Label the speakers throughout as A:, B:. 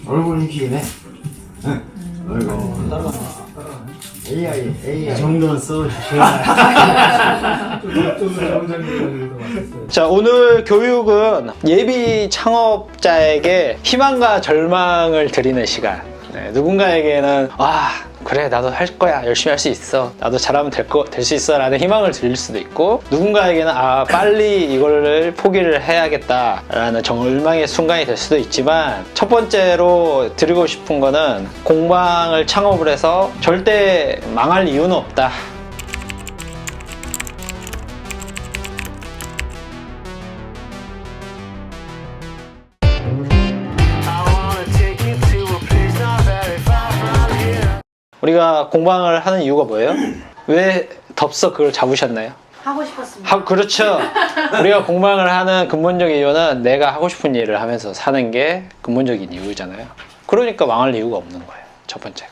A: 얼굴 힘기네. 아이고. AI.
B: 정도는 써주셔야.
C: 자, 오늘 교육은 예비 창업자에게 희망과 절망을 드리는 시간. 누군가에게는 그래 나도 할 거야, 열심히 할 수 있어, 나도 잘하면 될 수 있어 라는 희망을 드릴 수도 있고, 누군가에게는 빨리 이거를 포기를 해야겠다 라는 절망의 순간이 될 수도 있지만, 첫 번째로 드리고 싶은 거는 공방을 창업을 해서 절대 망할 이유는 없다. 우리가 공방을 하는 이유가 뭐예요? 왜 덥석 그걸 잡으셨나요?
D: 하고 싶었습니다.
C: 그렇죠. 우리가 공방을 하는 근본적인 이유는 내가 하고 싶은 일을 하면서 사는 게 근본적인 이유잖아요. 그러니까 망할 이유가 없는 거예요, 첫 번째가.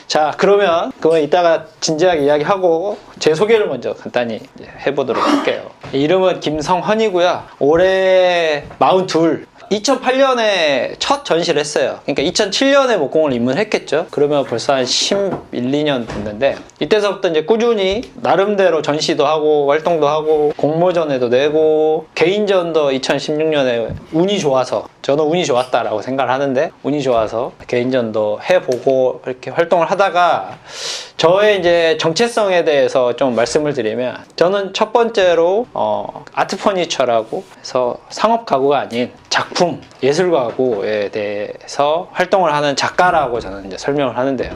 C: 자, 그러면 이따가 진지하게 이야기하고 제 소개를 먼저 간단히 해보도록 할게요. 이름은 김성헌이고요. 올해 42. 2008년에 첫 전시를 했어요. 그러니까 2007년에 목공을 입문했겠죠. 그러면 벌써 한 11, 2년 됐는데, 이때서부터 이제 꾸준히 나름대로 전시도 하고 활동도 하고 공모전에도 내고, 개인전도 2016년에 운이 좋아서, 저는 운이 좋았다라고 생각을 하는데, 운이 좋아서 개인전도 해보고 이렇게 활동을 하다가, 저의 이제 정체성에 대해서 좀 말씀을 드리면, 저는 첫 번째로 아트 퍼니처라고 해서 상업 가구가 아닌 작품, 예술 가구에 대해서 활동을 하는 작가라고 저는 이제 설명을 하는데요.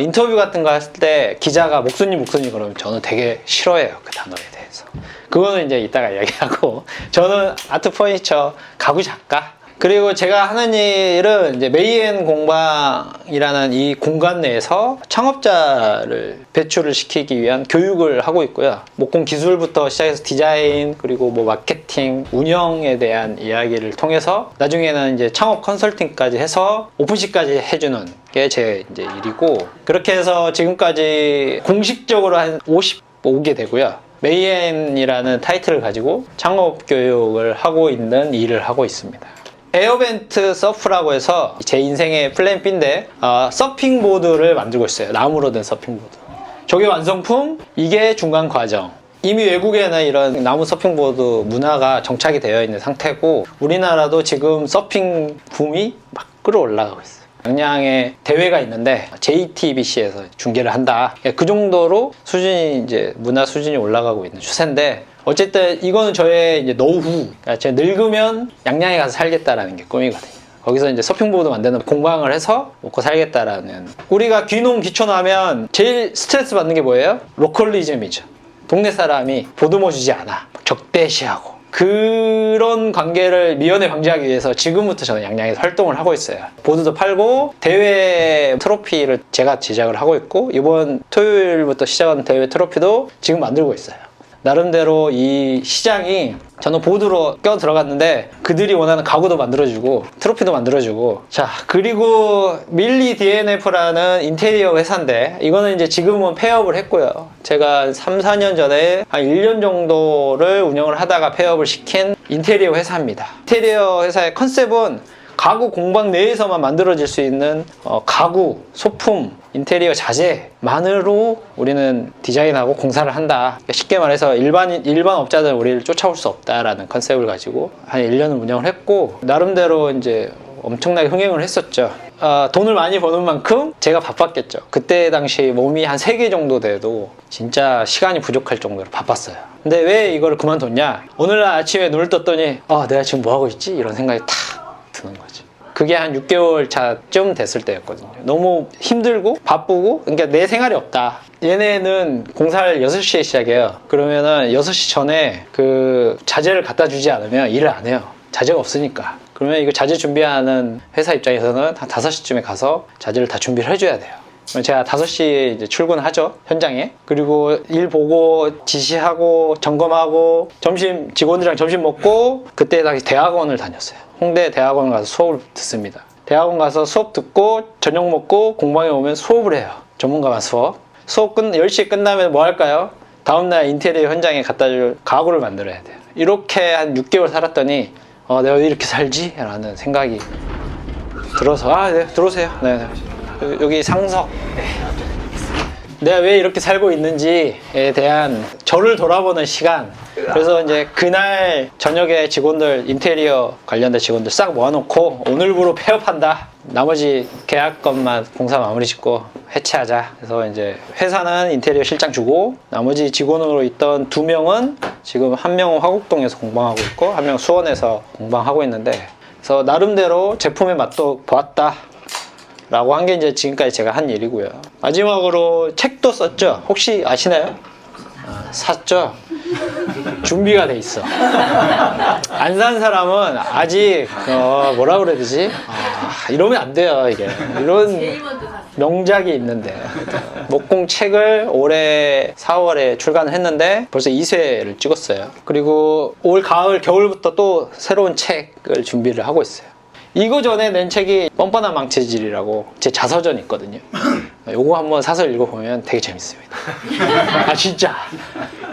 C: 인터뷰 같은 거 했을 때 기자가 목수님 그러면 저는 되게 싫어해요, 그 단어에 대해서. 그거는 이제 이따가 이야기하고, 저는 아트 퍼니처 가구 작가. 그리고 제가 하는 일은 이제 메이앤 공방이라는 이 공간 내에서 창업자를 배출을 시키기 위한 교육을 하고 있고요. 목공 기술부터 시작해서 디자인, 그리고 마케팅, 운영에 대한 이야기를 통해서 나중에는 이제 창업 컨설팅까지 해서 오픈식까지 해주는 게 제 이제 일이고, 그렇게 해서 지금까지 공식적으로 한 55개 되고요. 메이앤이라는 타이틀을 가지고 창업 교육을 하고 있는 일을 하고 있습니다. 에어벤트 서프라고 해서 제 인생의 플랜 B인데, 서핑보드를 만들고 있어요. 나무로 된 서핑보드. 저게 완성품, 이게 중간 과정. 이미 외국에는 이런 나무 서핑보드 문화가 정착이 되어 있는 상태고, 우리나라도 지금 서핑 붐이 막 끌어올라가고 있어요. 양양에 대회가 있는데 JTBC에서 중계를 한다. 그 정도로 수준이 이제 문화 수준이 올라가고 있는 추세인데, 어쨌든 이거는 저의 이제 노후, 그러니까 제가 늙으면 양양에 가서 살겠다라는 게 꿈이거든요. 거기서 이제 서핑보드 만드는 공방을 해서 먹고 살겠다라는. 우리가 귀농 귀촌하면 제일 스트레스 받는 게 뭐예요? 로컬리즘이죠. 동네 사람이 보듬어 주지 않아, 적대시하고. 그런 관계를 미연에 방지하기 위해서 지금부터 저는 양양에서 활동을 하고 있어요. 보드도 팔고, 대회 트로피를 제가 제작을 하고 있고, 이번 토요일부터 시작하는 대회 트로피도 지금 만들고 있어요. 나름대로 이 시장이, 저는 보드로 껴 들어갔는데 그들이 원하는 가구도 만들어주고 트로피도 만들어주고. 자, 그리고 밀리 DNF라는 인테리어 회사인데, 이거는 이제 지금은 폐업을 했고요. 제가 3, 4년 전에 한 1년 정도를 운영을 하다가 폐업을 시킨 인테리어 회사입니다. 인테리어 회사의 컨셉은 가구 공방 내에서만 만들어질 수 있는 가구, 소품, 인테리어 자재만으로 우리는 디자인하고 공사를 한다. 쉽게 말해서 일반 업자들은 우리를 쫓아올 수 없다라는 컨셉을 가지고 한 1년을 운영을 했고, 나름대로 이제 엄청나게 흥행을 했었죠. 돈을 많이 버는 만큼 제가 바빴겠죠. 그때 당시 몸이 한 3개 정도 돼도 진짜 시간이 부족할 정도로 바빴어요. 근데 왜 이걸 그만뒀냐? 오늘날 아침에 눈을 떴더니 내가 지금 뭐 하고 있지? 이런 생각이 탁 드는 거지. 그게 한 6개월 차쯤 됐을 때였거든요. 너무 힘들고 바쁘고, 그러니까 내 생활이 없다. 얘네는 공사를 6시에 시작해요. 그러면은 6시 전에 그 자재를 갖다 주지 않으면 일을 안 해요. 자재가 없으니까. 그러면 이거 자재 준비하는 회사 입장에서는 한 5시쯤에 가서 자재를 다 준비를 해줘야 돼요. 제가 5시에 이제 출근하죠, 현장에. 그리고 일 보고 지시하고 점검하고, 직원들이랑 점심 먹고, 그때 당시 대학원을 다녔어요. 홍대 대학원 가서 수업을 듣습니다. 대학원 가서 수업 듣고 저녁 먹고 공방에 오면 수업을 해요. 전문가만 수업 10시에 끝나면 뭐 할까요? 다음날 인테리어 현장에 갖다 줄 가구를 만들어야 돼요. 이렇게 한 6개월 살았더니 내가 왜 이렇게 살지? 라는 생각이 들어서 네, 들어오세요. 네. 여기 상석. 내가 왜 이렇게 살고 있는지에 대한 저를 돌아보는 시간. 그래서 이제 그날 저녁에 직원들, 인테리어 관련된 직원들 싹 모아놓고 오늘부로 폐업한다. 나머지 계약건만 공사 마무리 짓고 해체하자. 그래서 이제 회사는 인테리어 실장 주고 나머지 직원으로 있던 2명은 지금 1명은 화곡동에서 공방하고 있고 1명은 수원에서 공방하고 있는데, 그래서 나름대로 제품의 맛도 보았다 라고 한 게 이제 지금까지 제가 한 일이고요. 마지막으로 책도 썼죠? 혹시 아시나요? 샀죠? 준비가 돼 있어. 안 산 사람은 아직 뭐라 그래야 되지? 이러면 안 돼요. 이게 이런 명작이 있는데, 목공 책을 올해 4월에 출간을 했는데 벌써 2쇄를 찍었어요. 그리고 올 가을 겨울부터 또 새로운 책을 준비를 하고 있어요. 이거 전에 낸 책이 뻔뻔한 망체질이라고 제 자서전이 있거든요. 요거 한번 사서 읽어보면 되게 재밌습니다. 아 진짜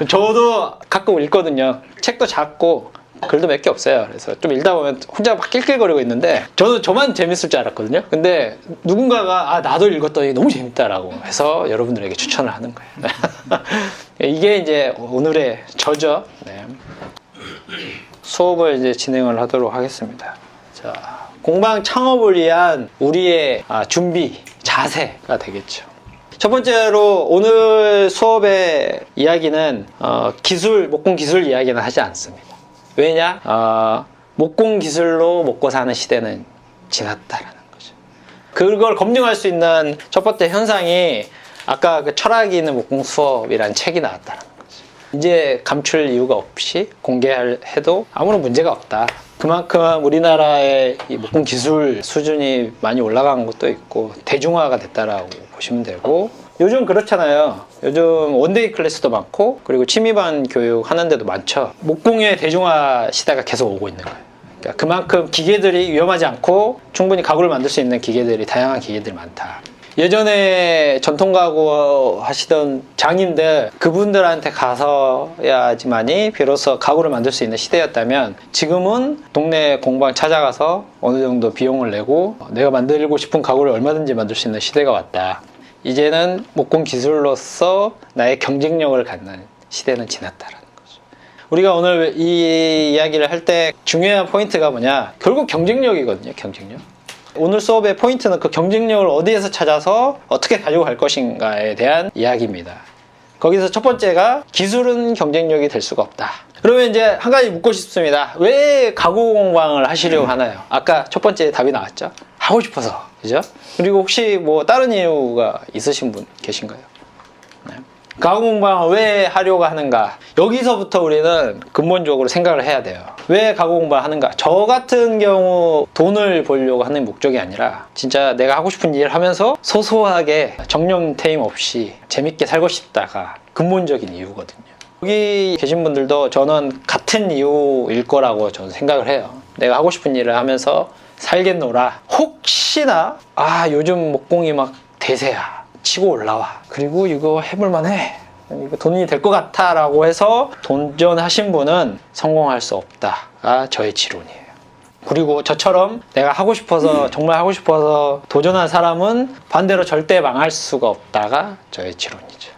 C: 저도 가끔 읽거든요. 책도 작고 글도 몇 개 없어요. 그래서 좀 읽다 보면 혼자 막 낄낄거리고 있는데, 저는 저만 재밌을 줄 알았거든요. 근데 누군가가 나도 읽었더니 너무 재밌다라고 해서 여러분들에게 추천을 하는 거예요. 이게 이제 오늘의 저죠. 네. 수업을 이제 진행을 하도록 하겠습니다. 자, 공방 창업을 위한 우리의 준비, 자세가 되겠죠. 첫 번째로 오늘 수업의 이야기는 기술, 목공 기술 이야기는 하지 않습니다. 왜냐? 목공 기술로 먹고 사는 시대는 지났다라는 거죠. 그걸 검증할 수 있는 첫 번째 현상이 아까 그 철학이 있는 목공 수업이라는 책이 나왔다는 거죠. 이제 감출 이유가 없이 공개해도 아무런 문제가 없다. 그만큼 우리나라의 이 목공 기술 수준이 많이 올라간 것도 있고 대중화가 됐다라고 보시면 되고, 요즘 그렇잖아요. 요즘 원데이 클래스도 많고 그리고 취미반 교육 하는 데도 많죠. 목공의 대중화 시대가 계속 오고 있는 거예요. 그러니까 그만큼 기계들이 위험하지 않고 충분히 가구를 만들 수 있는 기계들이, 다양한 기계들이 많다. 예전에 전통 가구 하시던 장인들, 그분들한테 가서야지만이 비로소 가구를 만들 수 있는 시대였다면, 지금은 동네 공방 찾아가서 어느 정도 비용을 내고 내가 만들고 싶은 가구를 얼마든지 만들 수 있는 시대가 왔다. 이제는 목공 기술로서 나의 경쟁력을 갖는 시대는 지났다라는 거죠. 우리가 오늘 이 이야기를 할 때 중요한 포인트가 뭐냐? 결국 경쟁력이거든요. 경쟁력. 오늘 수업의 포인트는 그 경쟁력을 어디에서 찾아서 어떻게 가지고 갈 것인가에 대한 이야기입니다. 거기서 첫 번째가 기술은 경쟁력이 될 수가 없다. 그러면 이제 한 가지 묻고 싶습니다. 왜 가구 공방을 하시려고 하나요? 아까 첫 번째 답이 나왔죠? 하고 싶어서. 그죠? 그리고 혹시 뭐 다른 이유가 있으신 분 계신가요? 네. 가구 공방을 왜 하려고 하는가? 여기서부터 우리는 근본적으로 생각을 해야 돼요. 왜 가구 공방을 하는가? 저 같은 경우 돈을 벌려고 하는 목적이 아니라 진짜 내가 하고 싶은 일을 하면서 소소하게 정념태임 없이 재밌게 살고 싶다가 근본적인 이유거든요. 여기 계신 분들도 저는 같은 이유일 거라고 저는 생각을 해요. 내가 하고 싶은 일을 하면서 살겠노라. 혹시나 요즘 목공이 막 대세야, 치고 올라와, 그리고 이거 해볼만해, 이거 돈이 될 것 같아 라고 해서 도전하신 분은 성공할 수 없다가 저의 지론이에요. 그리고 저처럼 내가 하고 싶어서, 정말 하고 싶어서 도전한 사람은 반대로 절대 망할 수가 없다가 저의 지론이죠.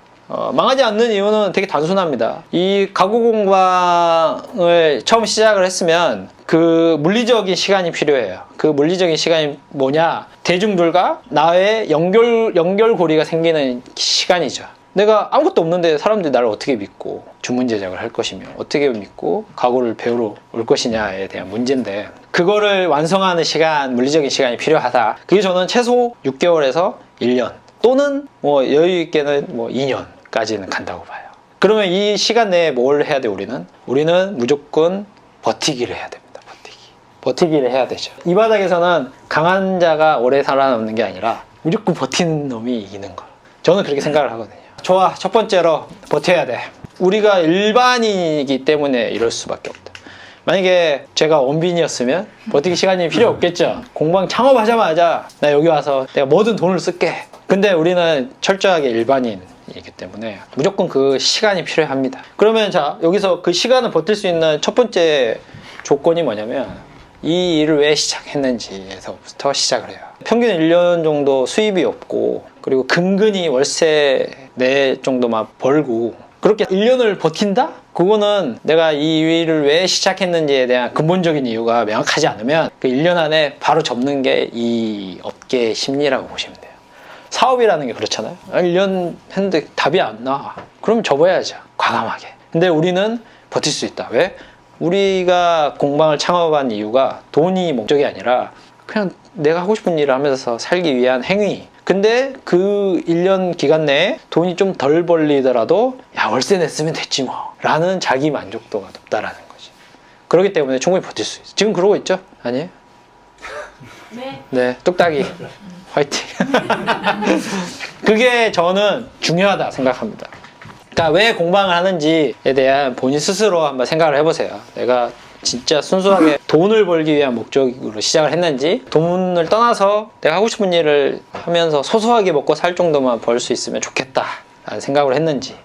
C: 망하지 않는 이유는 되게 단순합니다. 이 가구 공방을 처음 시작을 했으면 그 물리적인 시간이 필요해요. 그 물리적인 시간이 뭐냐? 대중들과 나의 연결고리가 생기는 시간이죠. 내가 아무것도 없는데 사람들이 나를 어떻게 믿고 주문 제작을 할 것이며, 어떻게 믿고 가구를 배우러 올 것이냐에 대한 문제인데, 그거를 완성하는 시간, 물리적인 시간이 필요하다. 그게 저는 최소 6개월에서 1년 또는 뭐 여유 있게는 뭐 2년까지는 간다고 봐요. 그러면 이 시간 내에 뭘 해야 돼? 우리는 무조건 버티기를 해야 됩니다. 버티기를 해야 되죠. 이 바닥에서는 강한 자가 오래 살아남는 게 아니라 무조건 버티는 놈이 이기는 거. 저는 그렇게 생각을 하거든요. 좋아, 첫 번째로 버텨야 돼. 우리가 일반인이기 때문에 이럴 수밖에 없다. 만약에 제가 원빈이었으면 버티기 시간이 필요 없겠죠. 공방 창업하자마자 나 여기 와서 내가 뭐든 돈을 쓸게. 근데 우리는 철저하게 일반인이기 때문에 무조건 그 시간이 필요합니다. 그러면 자, 여기서 그 시간을 버틸 수 있는 첫 번째 조건이 뭐냐면, 이 일을 왜 시작했는지에서부터 시작을 해요. 평균 1년 정도 수입이 없고, 그리고 근근히 월세 내 정도만 벌고, 그렇게 1년을 버틴다? 그거는 내가 이 일을 왜 시작했는지에 대한 근본적인 이유가 명확하지 않으면 그 1년 안에 바로 접는 게 이 업계의 심리라고 보시면 돼요. 사업이라는 게 그렇잖아요. 1년 했는데 답이 안 나와. 그럼 접어야죠. 과감하게. 근데 우리는 버틸 수 있다. 왜? 우리가 공방을 창업한 이유가 돈이 목적이 아니라 그냥 내가 하고 싶은 일을 하면서 살기 위한 행위. 근데 그 1년 기간 내에 돈이 좀 덜 벌리더라도 야, 월세 냈으면 됐지 뭐 라는 자기 만족도가 높다라는 거지. 그렇기 때문에 충분히 버틸 수 있어. 지금 그러고 있죠? 아니에요? 네, 뚝딱이 화이팅. 그게 저는 중요하다 생각합니다. 그러니까 왜 공방을 하는지에 대한 본인 스스로 한번 생각을 해보세요. 내가 진짜 순수하게 돈을 벌기 위한 목적으로 시작을 했는지, 돈을 떠나서 내가 하고 싶은 일을 하면서 소소하게 먹고 살 정도만 벌 수 있으면 좋겠다 라는 생각을 했는지.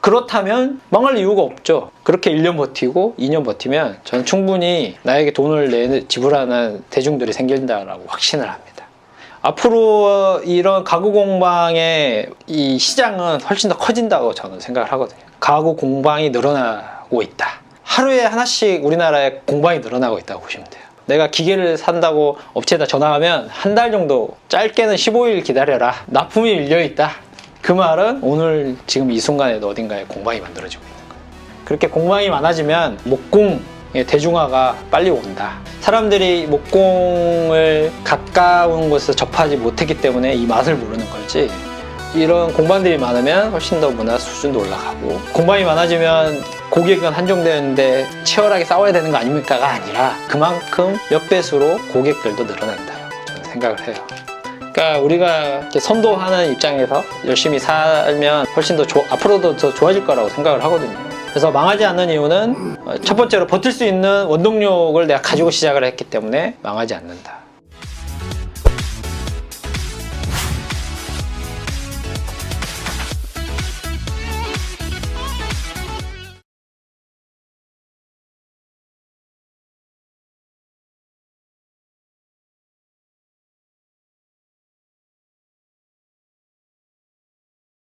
C: 그렇다면 망할 이유가 없죠. 그렇게 1년 버티고 2년 버티면 저는 충분히 나에게 돈을 지불하는 대중들이 생긴다라고 확신을 합니다. 앞으로 이런 가구 공방의 이 시장은 훨씬 더 커진다고 저는 생각을 하거든요. 가구 공방이 늘어나고 있다. 하루에 하나씩 우리나라에 공방이 늘어나고 있다고 보시면 돼요. 내가 기계를 산다고 업체에다 전화하면 한 달 정도, 짧게는 15일 기다려라. 납품이 밀려있다. 그 말은 오늘 지금 이 순간에도 어딘가에 공방이 만들어지고 있는 거예요. 그렇게 공방이 많아지면 목공의 대중화가 빨리 온다. 사람들이 목공을 가까운 곳에서 접하지 못했기 때문에 이 맛을 모르는 거지. 이런 공방들이 많으면 훨씬 더 문화 수준도 올라가고, 공방이 많아지면 고객은 한정되는데 치열하게 싸워야 되는 거 아닙니까가 아니라 그만큼 몇 배수로 고객들도 늘어난다고 저는 생각을 해요. 그러니까 우리가 이렇게 선도하는 입장에서 열심히 살면 훨씬 더 앞으로도 더 좋아질 거라고 생각을 하거든요. 그래서 망하지 않는 이유는 첫 번째로 버틸 수 있는 원동력을 내가 가지고 시작을 했기 때문에 망하지 않는다.